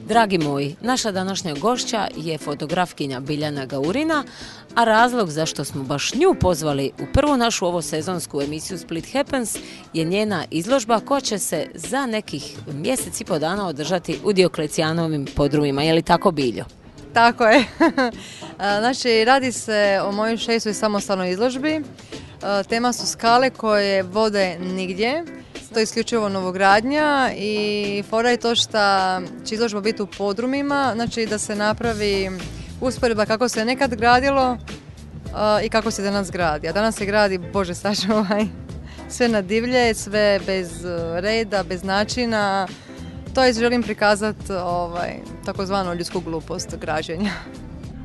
Dragi moji, naša današnja gošća je fotografkinja Biljana Gaurina, a razlog zašto smo baš nju pozvali u prvu našu ovosezonsku emisiju Split Happens je njena izložba koja će se za nekih mjesec i po dana održati u Dioklecijanovim podrumima. Je li tako, Biljo? Tako je. Znači, radi se o mojoj 6. samostalnoj izložbi. Tema su skale koje vode nigdje. To je isključivo novogradnja i fora je to što će izložba biti u podrumima, znači da se napravi usporedba kako se nekad gradilo i kako se danas gradi. A danas se gradi, Bože sačuvaj, sve na divlje, sve bez reda, bez načina. To je želim prikazati takozvanu ljudsku glupost građenja.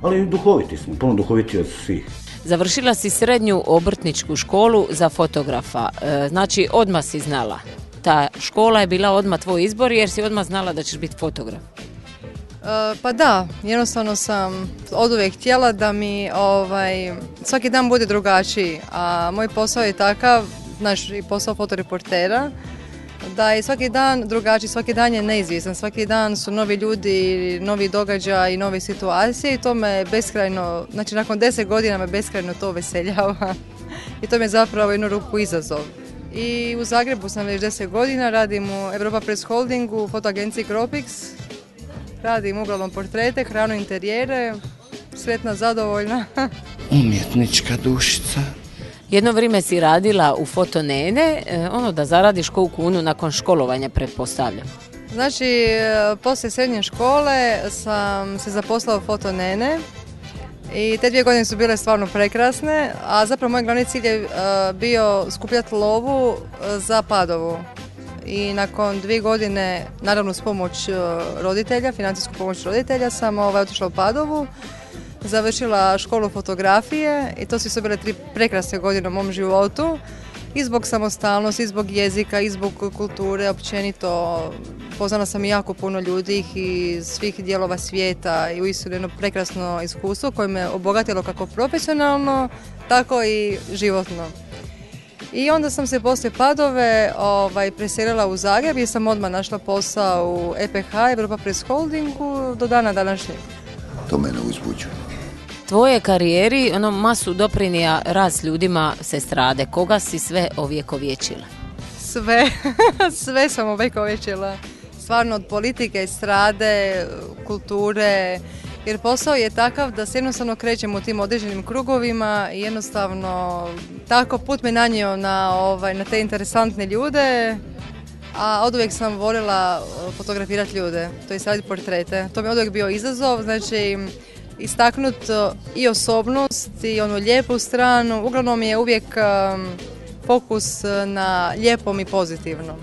Ali duhoviti smo, puno duhoviti od svih. Završila si srednju obrtničku školu za fotografa, znači odmah si znala. Ta škola je bila odmah tvoj izbor jer si odmah znala da ćeš biti fotograf. Pa da, jednostavno sam oduvijek htjela da mi svaki dan bude drugačiji, a moj posao je takav, znaš, i posao fotoreportera, da je svaki dan drugačiji, svaki dan je neizvjestan, svaki dan su novi ljudi, novi događaji, nove situacije i to me beskrajno, znači nakon 10 godina me beskrajno to veseljava i to mi je zapravo jednu ruku izazov. I u Zagrebu sam već 10 godina, radim u Europa Press Holdingu, u fotoagenciji Cropix, radim uglavnom portrete, hranu, interijere, sretna, zadovoljna. Umjetnička dušica. Jedno vrijeme si radila u Foto Nene, da zaradiš koju kunu nakon školovanja, pretpostavljam. Znači, poslije srednje škole sam se zaposlala u Foto Nene i te 2 godine su bile stvarno prekrasne, a zapravo moj glavni cilj je bio skupljati lovu za Padovu. I nakon 2 godine, naravno s pomoć roditelja, financijsku pomoć roditelja, sam otišla u Padovu. Završila školu fotografije i to su sve bile 3 prekrasne godine u mom životu. I zbog samostalnosti, i zbog jezika, i zbog kulture, općenito. Poznala sam jako puno ljudi iz svih dijelova svijeta i uistinu jedno prekrasno iskustvo koje me obogatilo kako profesionalno, tako i životno. I onda sam se poslije Padove preselila u Zagreb i sam odmah našla posao u EPH, Europa Press Holdingu, do dana današnjeg. To mene uzbuđuje. Tvoje karijeri masu doprinija rad s ljudima s estrade. Koga si sve ovjekovječila? Sve sam ovjekovječila. Stvarno od politike, estrade, kulture. Jer posao je takav da se jednostavno krećem u tim određenim krugovima i jednostavno tako put me nanio na te interesantne ljude. A oduvijek sam voljela fotografirati ljude, to je raditi portrete. To mi je oduvijek bio izazov, znači istaknut i osobnost i onu lijepu stranu. Uglavnom je uvijek fokus na lijepom i pozitivnom.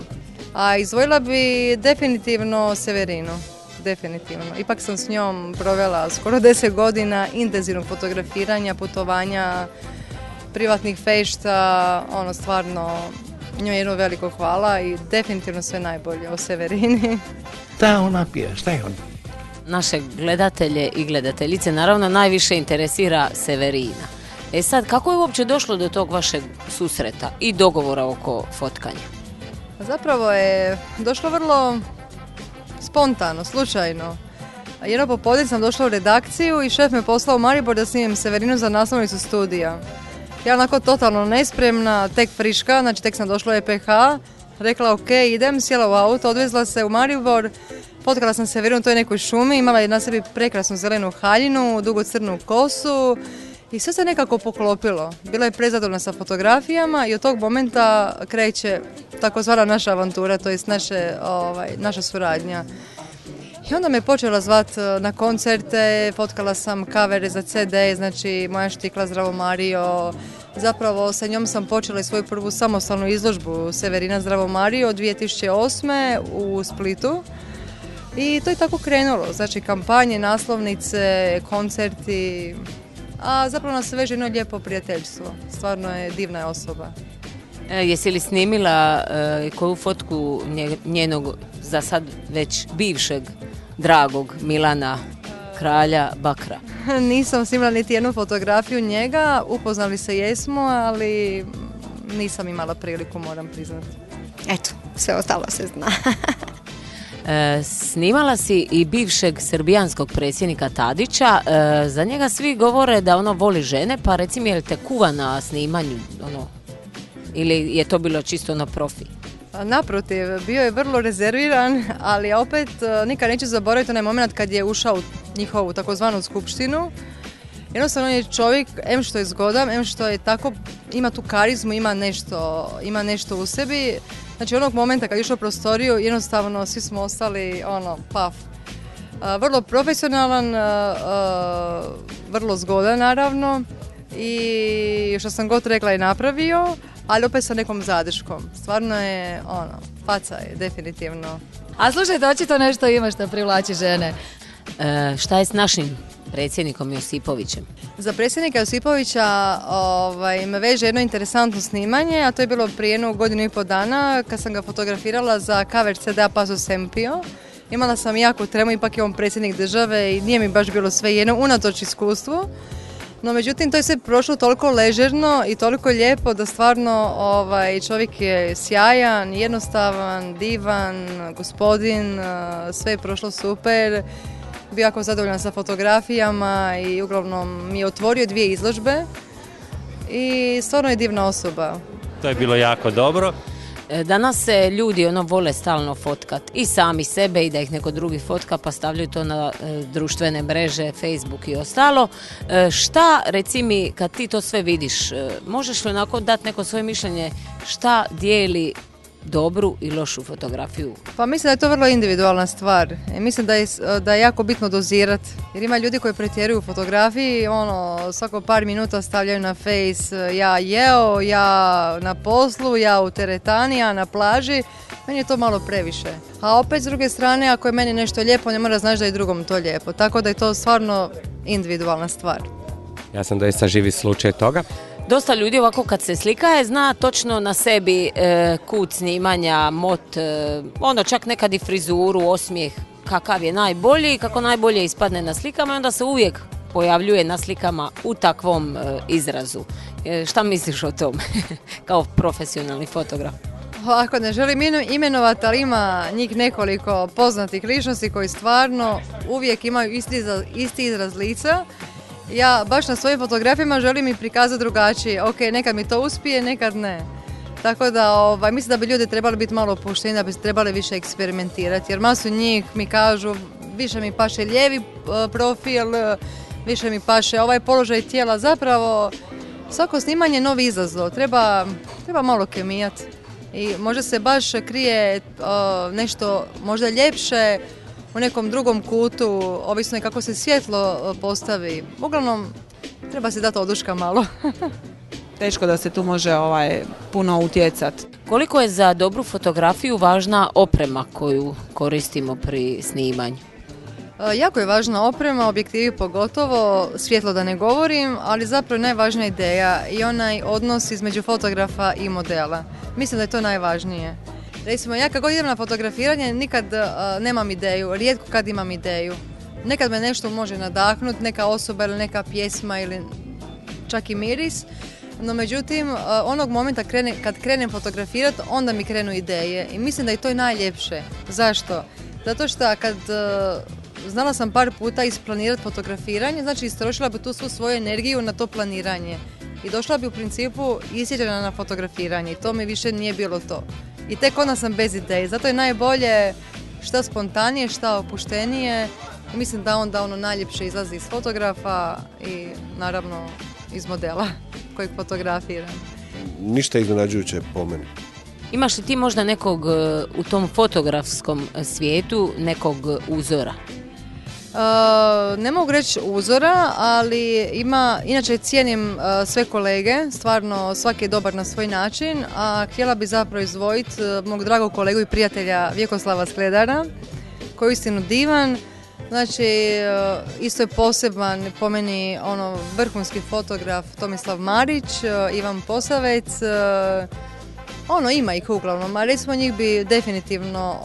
A izdvojila bi definitivno Severinu, definitivno. Ipak sam s njom provela skoro 10 godina intenzivnog fotografiranja, putovanja, privatnih fešta, stvarno njoj jedno veliko hvala i definitivno sve najbolje o Severini. Da, ona pije, šta je on? Naše gledatelje i gledateljice naravno najviše interesira Severina. Sad, kako je uopće došlo do tog vašeg susreta i dogovora oko fotkanja? Zapravo je došlo vrlo spontano, slučajno. Jedno popodne sam došla u redakciju i šef me poslao u Maribor da snimim Severinu za naslovnicu studija. Ja onako totalno nespremna, tek friška, znači tek sam došla u EPH, rekla ok, idem, sjela u auto, odvezla se u Maribor, fotkala sam Severinu u toj nekoj šumi, imala je na sebi prekrasnu zelenu haljinu, dugu crnu kosu i sve se nekako poklopilo. Bila je prezadovoljna sa fotografijama i od tog momenta kreće takozvana naša avantura, to jest naša suradnja. I onda me počela zvati na koncerte, fotkala sam kavere za CD, znači moja štikla Zdravo Mario. Zapravo sa njom sam počela i svoju prvu samostalnu izložbu Severina Zdravo Mario 2008. u Splitu. I to je tako krenulo, znači kampanje, naslovnice, koncerti, a zapravo nas veže jedno lijepo prijateljstvo. Stvarno je divna osoba. Jesi li snimila koju fotku njenog za sad već bivšeg dragog Milana Kralja Bakra? Nisam snimila niti jednu fotografiju njega, upoznali se jesmo, ali nisam imala priliku, moram priznati. Eto, sve ostalo se zna. Snimala si i bivšeg srbijanskog predsjednika Tadića, za njega svi govore da ono voli žene, pa reci mi je li te kuva na snimanju, ono, ili je to bilo čisto na profi? Naprotiv, bio je vrlo rezerviran, ali opet nikad neću zaboraviti onaj moment kad je ušao u njihovu takozvanu skupštinu. Jednostavno on je čovjek, em što je zgodan, em što je tako, ima tu karizmu, ima nešto u sebi. Znači onog momenta kad je ušao u prostoriju, jednostavno svi smo ostali paf. Vrlo profesionalan, vrlo zgodan naravno i što sam god rekla je napravio, ali opet sa nekom zadrškom. Stvarno je, faca je definitivno. A slušajte, očito nešto ima što privlači žene. Šta je s našim predsjednikom Josipovićem? Za predsjednika Josipovića me veže jedno interesantno snimanje, a to je bilo prije 1,5 godinu dana kad sam ga fotografirala za cover CD-a Paso Sempio. Imala sam jako tremu, ipak je on predsjednik države i nije mi baš bilo sve jedno, unatoč iskustvu. No međutim, to je sve prošlo toliko ležerno i toliko lijepo da stvarno čovjek je sjajan, jednostavan, divan, gospodin, sve je prošlo super. Bio jako zadovoljan sa fotografijama i uglavnom mi je otvorio 2 izložbe i stvarno je divna osoba. To je bilo jako dobro. Danas se ljudi vole stalno fotkat i sami sebe i da ih neko drugi fotka pa stavljaju to na društvene mreže, Facebook i ostalo. Šta, reci mi, kad ti to sve vidiš, možeš li onako dati neko svoje mišljenje šta dijeli dobru i lošu fotografiju? Pa mislim da je to vrlo individualna stvar. Mislim da je jako bitno dozirati. Jer ima ljudi koji pretjeruju u fotografiji, svako par minuta stavljaju na face ja jeo, ja na poslu, ja u teretani, ja na plaži. Meni je to malo previše. A opet s druge strane, ako je meni nešto lijepo, ne mora znaš da je drugom to lijepo. Tako da je to stvarno individualna stvar. Ja sam doista živi slučaj toga. Dosta ljudi ovako kad se slikaje zna točno na sebi kut snimanja, mot, čak nekad i frizuru, osmijeh, kakav je najbolji, kako najbolje ispadne na slikama i onda se uvijek pojavljuje na slikama u takvom izrazu. Šta misliš o tom kao profesionalni fotograf? Ako ne želim imenovati, ali ima njih nekoliko poznatih ličnosti koji stvarno uvijek imaju isti izraz lica. Ja baš na svojim fotografijama želim ih prikazati drugačije. Ok, nekad mi to uspije, nekad ne. Tako da mislim da bi ljudi trebali biti malo opušteni, da bi trebali više eksperimentirati. Jer masu njih mi kažu više mi paše lijevi profil, više mi paše ovaj položaj tijela. Zapravo svako snimanje je novi izazov. Treba malo kemijati. I možda se baš krije nešto možda ljepše u nekom drugom kutu, ovisno je kako se svjetlo postavi. Uglavnom, treba se dati oduška malo. Teško da se tu može puno utjecati. Koliko je za dobru fotografiju važna oprema koju koristimo pri snimanju? Jako je važna oprema, objektivi pogotovo, svjetlo da ne govorim, ali zapravo je najvažnija ideja i onaj odnos između fotografa i modela. Mislim da je to najvažnije. Recimo, ja kad god idem na fotografiranje nikad nemam ideju, rijetko kad imam ideju. Nekad me nešto može nadahnuti, neka osoba ili neka pjesma ili čak i miris, no međutim, onog momenta kad krenem fotografirati, onda mi krenu ideje i mislim da je to najljepše. Zašto? Zato što kad znala sam par puta isplanirati fotografiranje, znači istrošila bi tu svu svoju energiju na to planiranje i došla bi u principu isjeđena na fotografiranje i to mi više nije bilo to. I tek onda sam bez ideje, zato je najbolje šta spontanije, šta opuštenije i mislim da onda najljepše izlazi iz fotografa i naravno iz modela kojeg fotografiram. Ništa iznenađujuće po meni. Imaš li ti možda nekog u tom fotografskom svijetu, nekog uzora? Ne mogu reći uzora, ali inače cijenim sve kolege, stvarno svaki je dobar na svoj način, a htjela bi zapravo izdvojiti mog dragog kolegu i prijatelja Vjekoslava Skledara, koji je istinu divan, znači isto je poseban po meni vrhunski fotograf Tomislav Marić, Ivan Posavec, ima ih uglavnom, a recimo njih bi definitivno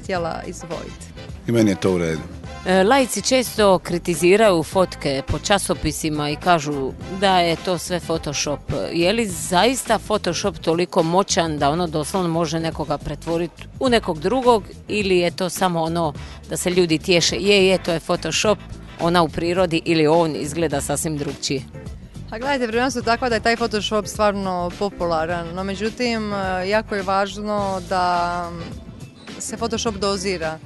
htjela izdvojiti. I meni je to u redu. Laici često kritiziraju fotke po časopisima i kažu da je to sve Photoshop. Je li zaista Photoshop toliko moćan da ono doslovno može nekoga pretvoriti u nekog drugog ili je to samo ono da se ljudi tješe je, to je Photoshop, ona u prirodi ili on izgleda sasvim drugčije? A gledajte, vremena su takva da je taj Photoshop stvarno popularan, no međutim jako je važno da se Photoshop dozira.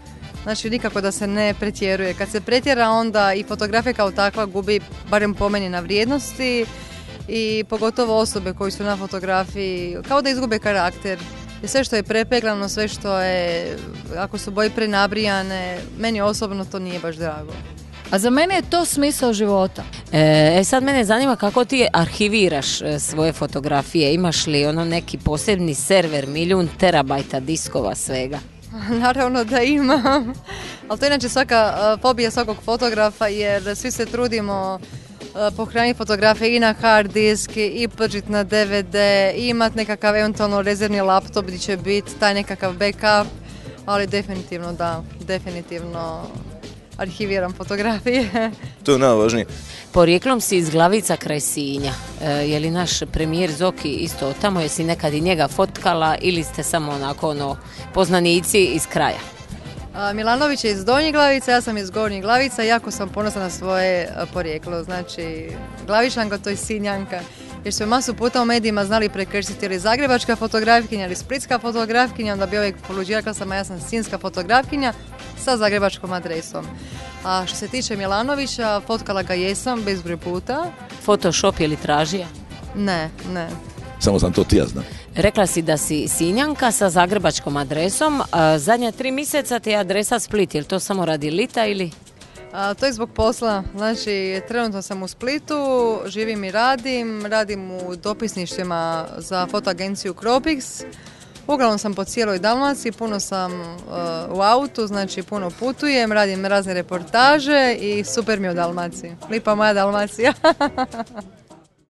Znači nikako da se ne pretjeruje. Kad se pretjera onda i fotografija kao takva gubi, barem po meni, na vrijednosti i pogotovo osobe koji su na fotografiji kao da izgube karakter. I sve što je prepeglano, sve što je, ako su boje prenabrijane, meni osobno to nije baš drago. A za mene je to smisao života. Sad mene zanima kako ti arhiviraš svoje fotografije. Imaš li ono neki posebni server, 1.000.000 terabajta diskova svega? Naravno da imam, ali to je inače svaka fobija svakog fotografa jer svi se trudimo pohraniti fotografije i na hard disk i pržiti na DVD i imati nekakav eventualno rezervni laptop gdje će biti taj nekakav backup, ali definitivno da, definitivno arhiviram fotografije. To je najvažnije. Porijeklom si iz Glavica kraj Sinja. Je li naš premijer Zoki isto tamo? Jesi nekad i njega fotkala ili ste samo onako poznanici iz kraja? Milanović je iz Donjih Glavica, ja sam iz Gornjih Glavica i jako sam ponosna na svoje porijeklo. Znači, Glavičanka to je Sinjanka. Jer su masu puta u medijima znali prekrstiti ili zagrebačka fotografkinja ili splitska fotografkinja, onda bi uvijek poluđirala sam, a ja sam sinjska fotografkinja sa zagrebačkom adresom. A što se tiče Milanovića, fotkala ga jesam bezbroj puta. Photoshop je li tražija? Ne. Samo sam to ti ja znam. Rekla si da si Sinjanka sa zagrebačkom adresom, a zadnja 3 mjeseca ti je adresa Split, je li to samo radi lita ili? To je zbog posla, znači trenutno sam u Splitu, živim i radim u dopisništvima za fotoagenciju Cropix. Uglavnom sam po cijeloj Dalmaciji, puno sam u autu, znači puno putujem, radim razne reportaže i super mi je u Dalmaciji. Lipa moja Dalmacija.